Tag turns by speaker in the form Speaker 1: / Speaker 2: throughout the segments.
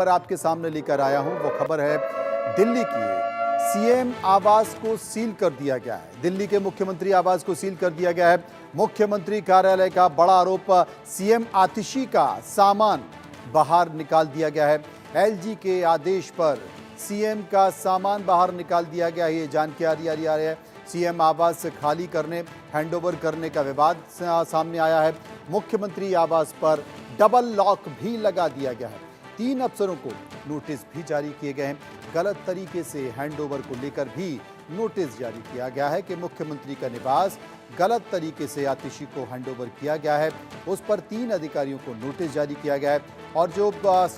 Speaker 1: पर आपके सामने लेकर आया हूं। वो खबर है दिल्ली की। सीएम आवास को सील कर दिया गया है। दिल्ली के मुख्यमंत्री आवास को सील कर दिया गया है। मुख्यमंत्री कार्यालय का बड़ा आरोप, सीएम आतिशी का सामान बाहर निकाल दिया गया है। एलजी के आदेश पर सीएम का सामान बाहर निकाल दिया गया है। ये जानकारी आ रही है। सीएम आवास खाली करने, हैंडओवर करने का विवाद सामने आया है। मुख्यमंत्री आवास पर डबल लॉक भी लगा दिया गया है। 3 अफसरों को नोटिस भी जारी किए गए हैं। गलत तरीके से हैंडओवर को लेकर भी नोटिस जारी किया गया है कि मुख्यमंत्री का निवास गलत तरीके से आतिशी को हैंडओवर किया गया है। उस पर 3 अधिकारियों को नोटिस जारी किया गया है और जो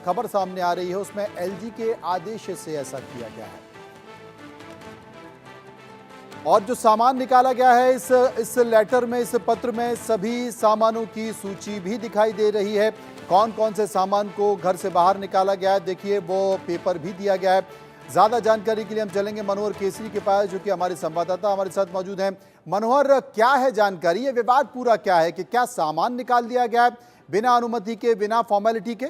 Speaker 1: खबर सामने आ रही है उसमें एलजी के आदेश से ऐसा किया गया है। और जो सामान निकाला गया है इस लेटर में, इस पत्र में सभी सामानों की सूची भी दिखाई दे रही है। कौन कौन से सामान को घर से बाहर निकाला गया है, देखिए वो पेपर भी दिया गया है। ज्यादा जानकारी के लिए हम चलेंगे मनोहर केसरी के पास, जो कि हमारे संवाददाता हमारे साथ मौजूद हैं। मनोहर, क्या है जानकारी, ये विवाद पूरा क्या है कि क्या सामान निकाल दिया गया है बिना अनुमति के, बिना फॉर्मेलिटी के?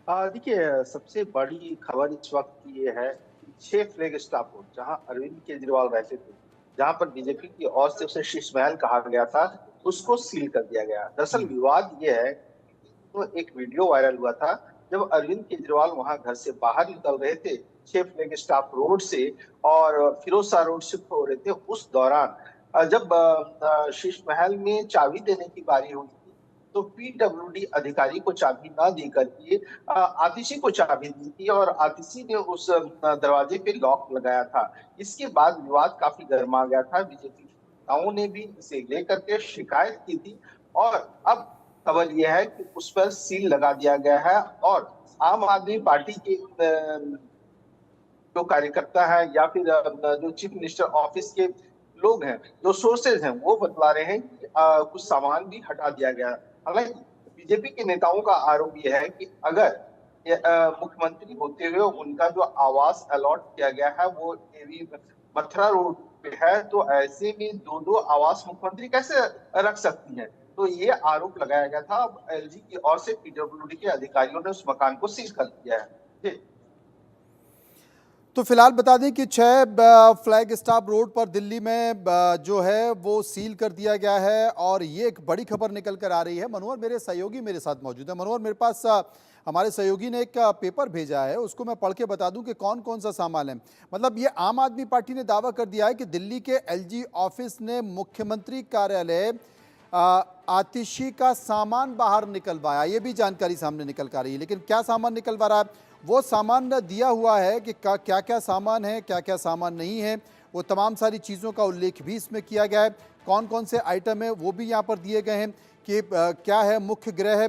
Speaker 2: देखिए, सबसे बड़ी खबर इस वक्त ये है कि 6 फ्लैग स्टॉप रोड, जहां अरविंद केजरीवाल रहते थे, जहां पर बीजेपी की ओर से उसे शीश महल कहा गया था, उसको सील कर दिया गया। दरअसल विवाद ये है कि तो एक वीडियो वायरल हुआ था जब अरविंद केजरीवाल वहां घर से बाहर निकल रहे थे 6 फ्लैग स्टॉप रोड से और फिरोज शाह रोड शिफ्ट हो रहे थे। उस दौरान जब शीश महल में चाबी देने की बारी हुई तो पीडब्ल्यूडी अधिकारी को चाबी ना दे करके आतिशी को चाबी दी थी और आतिशी ने उस दरवाजे पे लॉक लगाया था। इसके बाद विवाद काफी गर्मा गया था। बीजेपी नेताओं ने भी इसे लेकर के शिकायत की थी और अब खबर यह है कि उस पर सील लगा दिया गया है और आम आदमी पार्टी के जो कार्यकर्ता है या फिर जो चीफ मिनिस्टर ऑफिस के लोग हैं, जो सोर्सेज हैं, वो बतला रहे हैं कि कुछ सामान भी हटा दिया गया। हालांकि बीजेपी के नेताओं का आरोप यह है कि अगर मुख्यमंत्री होते हुए उनका जो आवास अलॉट किया गया है वो एवी मथुरा रोड पे है, तो ऐसे में दो आवास मुख्यमंत्री कैसे रख सकती हैं? तो ये आरोप लगाया गया था। अब एलजी की ओर से पीडब्ल्यूडी के अधिकारियों ने उस मकान को सील कर दिया है। जी।
Speaker 1: तो फिलहाल बता दें कि 6 फ्लैग स्टॉप रोड पर दिल्ली में जो है वो सील कर दिया गया है और ये एक बड़ी खबर निकल कर आ रही है। मनोहर, मेरे सहयोगी मेरे साथ मौजूद है। मनोहर, मेरे पास हमारे सहयोगी ने एक पेपर भेजा है, उसको मैं पढ़ के बता दूं कि कौन कौन सा सामान है। मतलब ये आम आदमी पार्टी ने दावा कर दिया है कि दिल्ली के एलजी ऑफिस ने मुख्यमंत्री कार्यालय आतिशी का सामान बाहर निकलवाया, ये भी जानकारी सामने निकल कर आ रही है। लेकिन क्या सामान निकलवा रहा है, वो सामान दिया हुआ है कि क्या क्या सामान है, क्या क्या सामान नहीं है, वो तमाम सारी चीज़ों का उल्लेख भी इसमें किया गया है। कौन कौन से आइटम है वो भी यहाँ पर दिए गए हैं कि क्या है मुख्य गृह,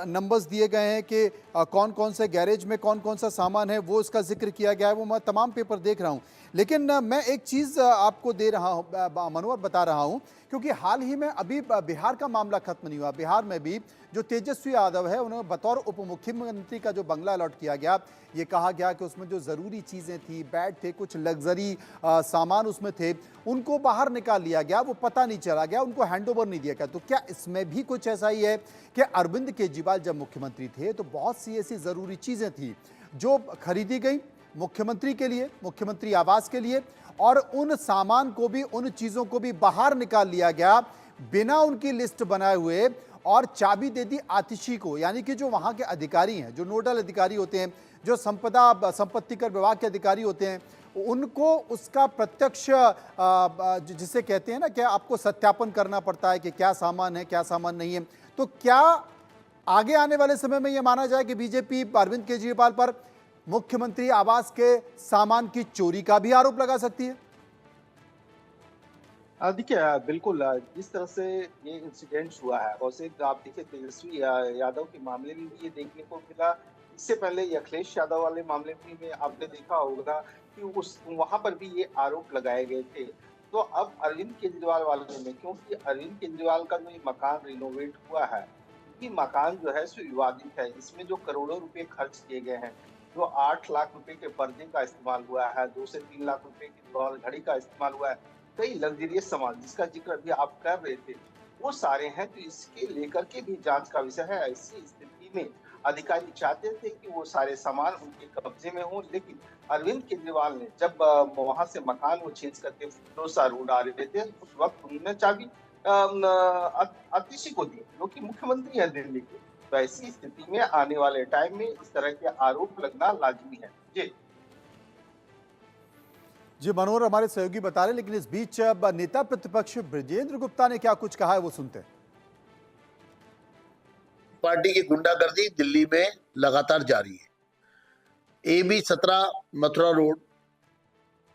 Speaker 1: नंबर्स दिए गए हैं कि कौन कौन से गैरेज में कौन कौन सा सामान है, वो इसका जिक्र किया गया है। वो मैं तमाम पेपर देख रहा हूँ। लेकिन मैं एक चीज़ आपको दे रहा हूँ, मनोहर बता रहा हूँ, क्योंकि हाल ही में अभी बिहार का मामला खत्म नहीं हुआ। बिहार में भी जो तेजस्वी यादव है, उन्हें बतौर उप मुख्यमंत्री का जो बंगला अलॉट किया गया, ये कहा गया कि उसमें जो ज़रूरी चीज़ें थी, बेड थे, कुछ लग्जरी सामान उसमें थे, उनको बाहर निकाल लिया गया, वो पता नहीं चला गया, उनको हैंडओवर नहीं दिया गया। तो क्या इसमें भी कुछ ऐसा ही है कि अरविंद केजरीवाल जब मुख्यमंत्री थे तो बहुत सी ऐसी ज़रूरी चीज़ें थी जो खरीदी गई मुख्यमंत्री के लिए, मुख्यमंत्री आवास के लिए, और उन सामान को भी, उन चीज़ों को भी बाहर निकाल लिया गया बिना उनकी लिस्ट बनाए हुए और चाबी दे दी आतिशी को। यानी कि जो वहाँ के अधिकारी हैं, जो नोडल अधिकारी होते हैं, जो संपत्ति कर विभाग के अधिकारी होते हैं, उनको उसका प्रत्यक्ष जिसे कहते हैं ना कि आपको सत्यापन करना पड़ता है कि क्या सामान है, क्या सामान नहीं है। तो क्या आगे आने वाले समय में यह माना जाए कि बीजेपी अरविंद केजरीवाल पर मुख्यमंत्री आवास के सामान की चोरी का भी आरोप लगा सकती है?
Speaker 2: देखिए, बिल्कुल जिस तरह से ये इंसिडेंट हुआ है, वैसे आप देखिए तेजस्वी यादव के मामले में भी ये देखने को मिला। इससे पहले ये अखिलेश यादव वाले मामले में आपने देखा होगा कि उस वहां पर भी ये आरोप लगाए गए थे। तो अब अरविंद केजरीवाल वाले में, क्योंकि अरविंद केजरीवाल का जो ये मकान रिनोवेट हुआ है, ये मकान जो है सो विवादित है। इसमें जो करोड़ों रुपए खर्च किए गए हैं, जो 8 लाख रुपए के पर्दे का इस्तेमाल हुआ है, 2 से 3 लाख रुपए की डॉल घड़ी का इस्तेमाल हुआ है, कई लग्जरियस सामान जिसका जिक्र अभी आप कर रहे थे, वो सारे हैं। तो इसके लेकर के भी जांच का विषय है। ऐसी स्थिति में अधिकारी चाहते थे कि वो सारे सामान उनके कब्जे में हो, लेकिन अरविंद केजरीवाल ने जब वहां से मकान वो चेंज करके फिरोजा रोड आ रहे थे, उस वक्त उन्होंने चाबी आतिशी को दी, जो कि मुख्यमंत्री है दिल्ली के। तो ऐसी स्थिति में आने वाले टाइम में इस तरह के आरोप लगना लाजमी है। जी
Speaker 1: जी मनोहर हमारे सहयोगी बता रहे हैं, लेकिन इस बीच अब नेता प्रतिपक्ष ब्रजेंद्र गुप्ता ने क्या कुछ कहा है वो सुनते हैं।
Speaker 3: पार्टी की गुंडागर्दी दिल्ली में लगातार जारी है। AB 17 मथुरा रोड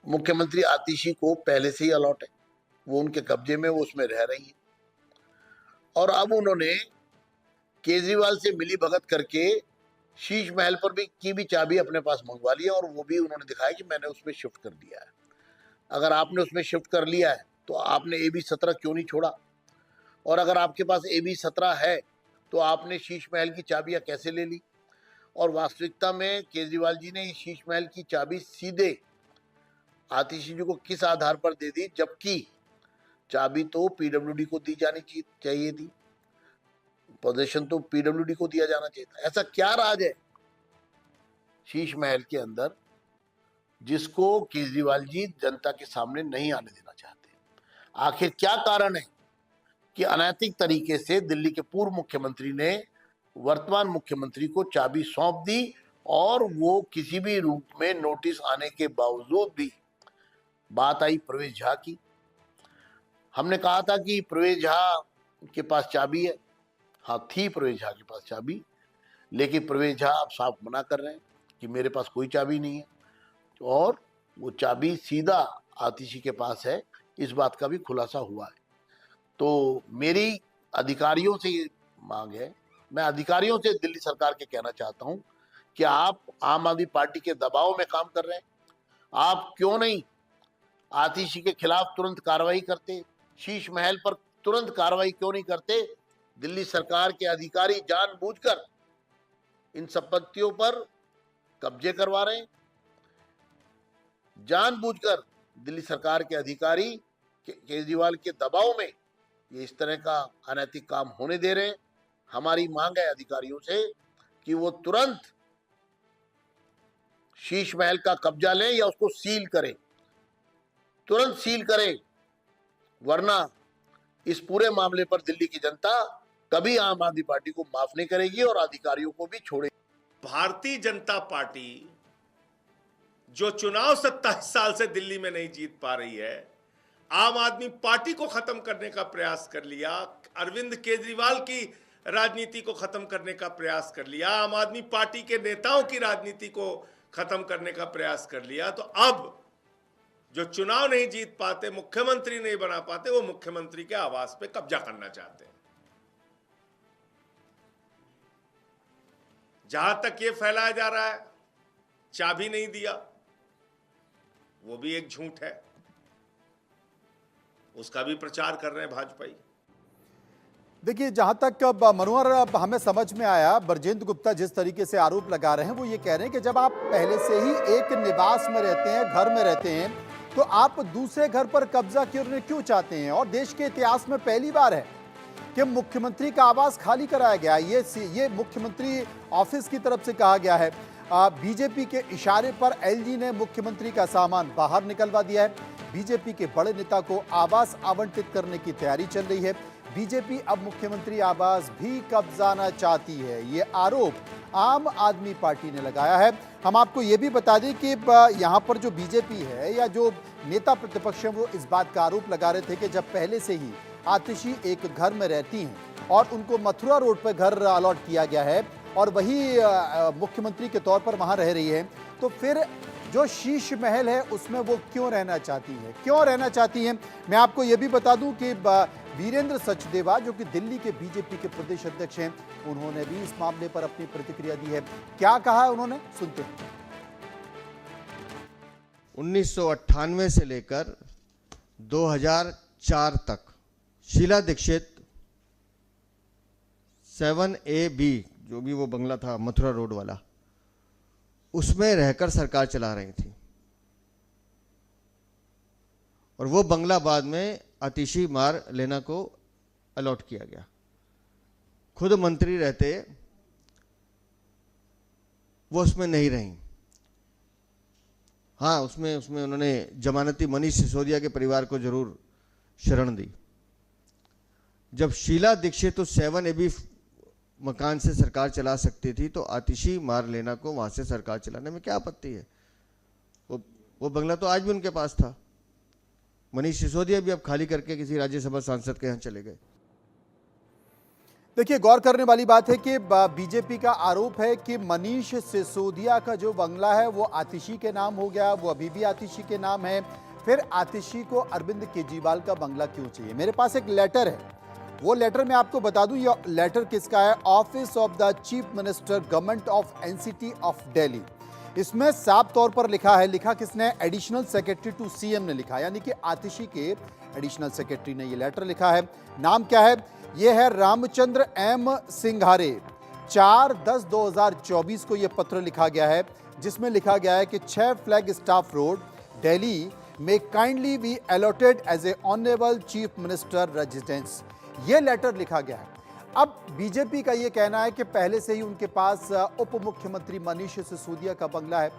Speaker 3: मुख्यमंत्री आतिशी को पहले से ही अलॉट है, वो उनके कब्जे में, वो उसमें रह रही है। और अब उन्होंने केजरीवाल से मिली भगत करके शीश महल पर भी चाबी अपने पास मंगवा ली है, और वो भी उन्होंने दिखाया कि मैंने उसमें शिफ्ट कर दिया है। अगर आपने उसमें शिफ्ट कर लिया है तो आपने AB 17 क्यों नहीं छोड़ा? और अगर आपके पास AB 17 है तो आपने शीश महल की चाबियां कैसे ले ली? और वास्तविकता में केजरीवाल जी ने शीश महल की चाबी सीधे आतिशी जी को किस आधार पर दे दी, जबकि चाबी तो PWD को दी जानी चाहिए थी, पोजीशन तो PWD को दिया जाना चाहिए था। ऐसा क्या राज है शीश महल के अंदर जिसको केजरीवाल जी जनता के सामने नहीं आने देना चाहते? आखिर क्या कारण है कि अनैतिक तरीके से दिल्ली के पूर्व मुख्यमंत्री ने वर्तमान मुख्यमंत्री को चाबी सौंप दी, और वो किसी भी रूप में नोटिस आने के बावजूद भी? बात आई प्रवेश झा की। हमने कहा था कि प्रवेश झा के पास चाबी है, हाँ थी प्रवेश झा के पास चाबी, लेकिन प्रवेश झा अब साफ मना कर रहे हैं कि मेरे पास कोई चाबी नहीं है, और वो चाबी सीधा आतिशी के पास है, इस बात का भी खुलासा हुआ है। तो मेरी अधिकारियों से मांग है, मैं अधिकारियों से दिल्ली सरकार के कहना चाहता हूं कि आप आम आदमी पार्टी के दबाव में काम कर रहे हैं, आप क्यों नहीं आतिशी के खिलाफ तुरंत कार्रवाई करते? शीश महल पर तुरंत कार्रवाई क्यों नहीं करते? दिल्ली सरकार के अधिकारी जानबूझकर इन संपत्तियों पर कब्जे करवा रहे हैं, जानबूझकर दिल्ली सरकार के अधिकारी केजरीवाल के दबाव में ये इस तरह का अनैतिक काम होने दे रहे हैं। हमारी मांग है अधिकारियों से कि वो तुरंत शीश महल का कब्जा लें या उसको सील करें, तुरंत सील करें, वरना इस पूरे मामले पर दिल्ली की जनता कभी आम आदमी पार्टी को माफ नहीं करेगी और अधिकारियों को भी छोड़ेगी।
Speaker 4: भारतीय जनता पार्टी जो चुनाव 27 साल से दिल्ली में नहीं जीत पा रही है, आम आदमी पार्टी को खत्म करने का प्रयास कर लिया, अरविंद केजरीवाल की राजनीति को खत्म करने का प्रयास कर लिया, आम आदमी पार्टी के नेताओं की राजनीति को खत्म करने का प्रयास कर लिया, तो अब जो चुनाव नहीं जीत पाते, मुख्यमंत्री नहीं बना पाते, वो मुख्यमंत्री के आवास पे कब्जा करना चाहते हैं। जहां तक ये फैलाया जा रहा है चाबी नहीं दिया, वो भी एक झूठ है, उसका भी प्रचार कर रहे हैं भाजपाई।
Speaker 1: देखिए, जहां तक अब मनोहर अब हमें समझ में आया, ब्रजेंद्र गुप्ता जिस तरीके से आरोप लगा रहे हैं वो ये कह रहे हैं कि जब आप पहले से ही एक निवास में रहते हैं, घर में रहते हैं, तो आप दूसरे घर पर कब्जा क्यों चाहते हैं? और देश के इतिहास में पहली बार है कि मुख्यमंत्री का आवास खाली कराया गया। ये मुख्यमंत्री ऑफिस की तरफ से कहा गया है। बीजेपी के इशारे पर एलजी ने मुख्यमंत्री का सामान बाहर निकलवा दिया है। बीजेपी के बड़े नेता को आवास आवंटित करने की तैयारी चल रही है। बीजेपी अब मुख्यमंत्री आवास भी कब्जाना चाहती है। ये आरोप आम आदमी पार्टी ने लगाया है। हम आपको ये भी बता दें कि यहाँ पर जो बीजेपी है या जो नेता प्रतिपक्ष हैं वो इस बात का आरोप लगा रहे थे कि जब पहले से ही आतिशी एक घर में रहती हैं और उनको मथुरा रोड पर घर अलॉट किया गया है और वही मुख्यमंत्री के तौर पर वहाँ रह रही है, तो फिर जो शीश महल है उसमें वो क्यों रहना चाहती हैं? मैं आपको ये भी बता दूं कि वीरेंद्र सचदेवा जो कि दिल्ली के बीजेपी के प्रदेश अध्यक्ष हैं, उन्होंने भी इस मामले पर अपनी प्रतिक्रिया दी है। क्या कहा है उन्होंने, सुनते हैं।
Speaker 5: 1998 से लेकर 2004 तक शीला दीक्षित 7AB जो भी वो बंगला था मथुरा रोड वाला, उसमें रहकर सरकार चला रही थी और वो बंगला बाद में आतिशी मार लेना को अलॉट किया गया। खुद मंत्री रहते वो उसमें नहीं रहीं। हाँ, उसमें उन्होंने जमानती मनीष सिसोदिया के परिवार को जरूर शरण दी। जब शीला दीक्षित उस 7AB मकान से सरकार चला सकती थी, तो आतिशी मारलेना को वहां से सरकार चलाने में क्या आपत्ति है? वो बंगला तो आज भी उनके पास था। मनीष सिसोदिया भी अब खाली करके किसी राज्यसभा सांसद के यहाँ चले गए।
Speaker 1: देखिए, गौर करने वाली बात है कि बीजेपी का आरोप है कि मनीष सिसोदिया का जो बंगला है वो आतिशी के नाम हो गया, वो अभी भी आतिशी के नाम है। फिर आतिशी को अरविंद केजरीवाल का बंगला क्यों चाहिए? मेरे पास एक लेटर है, वो लेटर मैं आपको बता दूं, ये लेटर किसका है? Office of the chief minister, government of NCT of Delhi. इसमें साफ तौर पर लिखा किसने? एडिशनल सेक्रेटरी टू सीएम ने लिखा, यानी कि आतिशी के एडिशनल सेक्रेटरी ने ये लेटर लिखा है। नाम क्या है? ये है रामचंद्र एम सिंघारे। 4/10/2024 को ये पत्र लिखा गया है, जिसमें लिखा गया है कि 6 फ्लैग स्टाफ रोड, दिल्ली में kindly be allotted as a honourable chief minister residence. ये लेटर लिखा गया है। अब बीजेपी का ये कहना है कि पहले से ही उनके पास उप मुख्यमंत्री मनीष सिसोदिया का बंगला है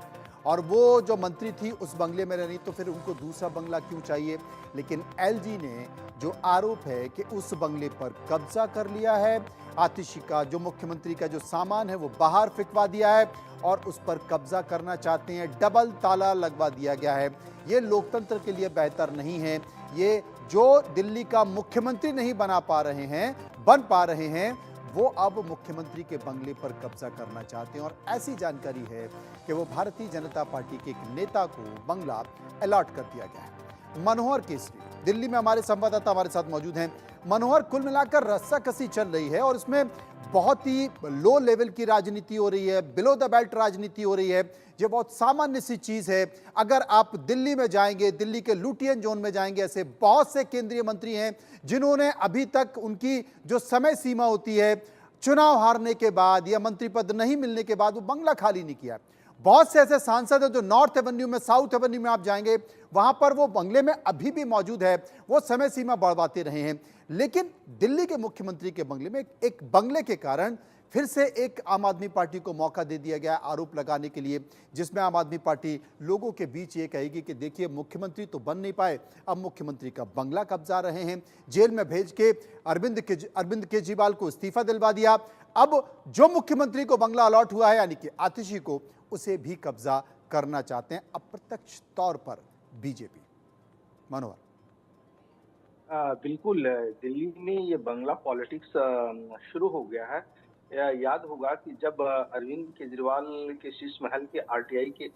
Speaker 1: और वो जो मंत्री थी उस बंगले में रहनी, तो फिर उनको दूसरा बंगला क्यों चाहिए? लेकिन एलजी ने जो आरोप है कि उस बंगले पर कब्जा कर लिया है, आतिशी का जो मुख्यमंत्री का जो सामान है वो बाहर फिकवा दिया है और उस पर कब्जा करना चाहते हैं, डबल ताला लगवा दिया गया है। ये लोकतंत्र के लिए बेहतर नहीं है। ये जो दिल्ली का मुख्यमंत्री नहीं बन पा रहे हैं, वो अब मुख्यमंत्री के बंगले पर कब्जा करना चाहते हैं। और ऐसी जानकारी है कि वो भारतीय जनता पार्टी के एक नेता को बंगला अलॉट कर दिया गया है। मनोहर केसरी दिल्ली में हमारे संवाददाता हमारे साथ मौजूद हैं। मनोहर, कुल मिलाकर रस्साकसी चल रही है और इसमें बहुत ही लो लेवल की राजनीति हो रही है, बिलो द बेल्ट राजनीति हो रही है। ये बहुत सामान्य सी चीज है। अगर आप दिल्ली में जाएंगे, दिल्ली के लुटियन जोन में जाएंगे, ऐसे बहुत से केंद्रीय मंत्री हैं जिन्होंने अभी तक उनकी जो समय सीमा होती है, चुनाव हारने के बाद या मंत्री पद नहीं मिलने के बाद वो बंगला खाली नहीं किया। बहुत से ऐसे सांसद हैं जो नॉर्थ एवेन्यू में, साउथ एवेन्यू में आप जाएंगे, वहां पर वो बंगले में अभी भी मौजूद है, वो समय सीमा बढ़वाते रहे हैं। लेकिन दिल्ली के मुख्यमंत्री के बंगले में एक बंगले के कारण फिर से एक आम आदमी पार्टी को मौका दे दिया गया आरोप लगाने के लिए, जिसमें आम आदमी पार्टी लोगों के बीच ये कहेगी कि देखिए, मुख्यमंत्री तो बन नहीं पाए, अब मुख्यमंत्री का बंगला कब्जा रहे हैं, जेल में भेज के अरविंद केजरीवाल को इस्तीफा दिलवा दिया। अब जो मुख्यमंत्री को बंगला अलॉट हुआ है, यानी कि आतिशी को, उसे भी कब्जा करना चाहते हैं अप्रत्यक्ष तौर पर बीजेपी। मनोहर,
Speaker 2: बिल्कुल, दिल्ली में ये बंगला पॉलिटिक्स शुरू हो गया है। याद होगा कि जब अरविंद केजरीवाल के शीश महल के आरटीआई के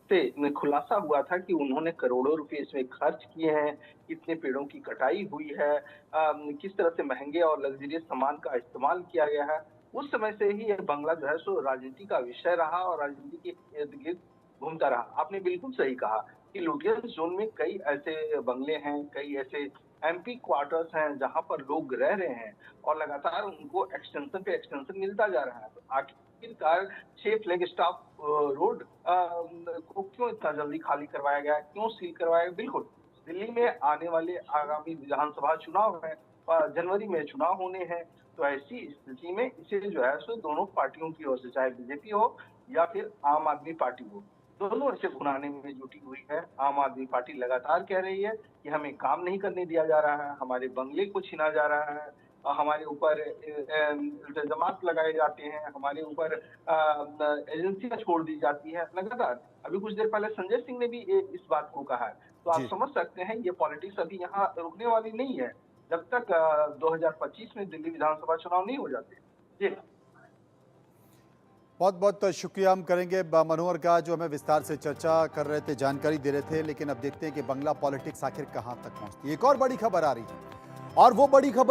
Speaker 2: से खुलासा हुआ था कि उन्होंने करोड़ों रुपए इसमें खर्च किए हैं, कितने पेड़ों की कटाई हुई है, किस तरह से महंगे और लग्जरियस सामान का इस्तेमाल किया गया है, उस समय से ही यह बंगला जो है सो राजनीति का विषय रहा और राजनीति के इर्द गिर्द घूमता रहा। आपने बिल्कुल सही कहा कि लुटियंस जोन में कई ऐसे बंगले हैं, कई ऐसे एमपी क्वार्टर्स हैं जहां पर लोग रह रहे हैं और लगातार उनको एक्सटेंशन पे एक्सटेंशन मिलता जा रहा है। तो आखिरकार 6 फ्लैग स्टाफ रोड को क्यों इतना जल्दी खाली करवाया गया, क्यों सील करवाया गया? बिल्कुल, दिल्ली में आने वाले आगामी विधानसभा चुनाव है, जनवरी में चुनाव होने हैं, तो ऐसी स्थिति में इसे जो है सो दोनों पार्टियों की ओर से, चाहे बीजेपी हो या फिर आम आदमी पार्टी हो, दोनों इसे भुनाने में जुटी हुई है। आम आदमी पार्टी लगातार कह रही है कि हमें काम नहीं करने दिया जा रहा है, हमारे बंगले को छीना जा रहा है, हमारे ऊपर इल्जामात लगाए जाते हैं, हमारे ऊपर एजेंसियां छोड़ दी जाती है लगातार। अभी कुछ देर पहले संजय सिंह ने भी इस बात को कहा है। तो आप समझ सकते हैं ये पॉलिटिक्स अभी यहाँ रुकने वाली नहीं है जब तक 2025 में दिल्ली विधानसभा चुनाव नहीं हो जाते। जी,
Speaker 1: बहुत बहुत शुक्रिया हम करेंगे मनोहर का, जो हमें विस्तार से चर्चा कर रहे थे, जानकारी दे रहे थे। लेकिन अब देखते हैं कि बंगला पॉलिटिक्स आखिर कहां तक पहुंचती है। एक और बड़ी खबर आ रही है और वो बड़ी खबर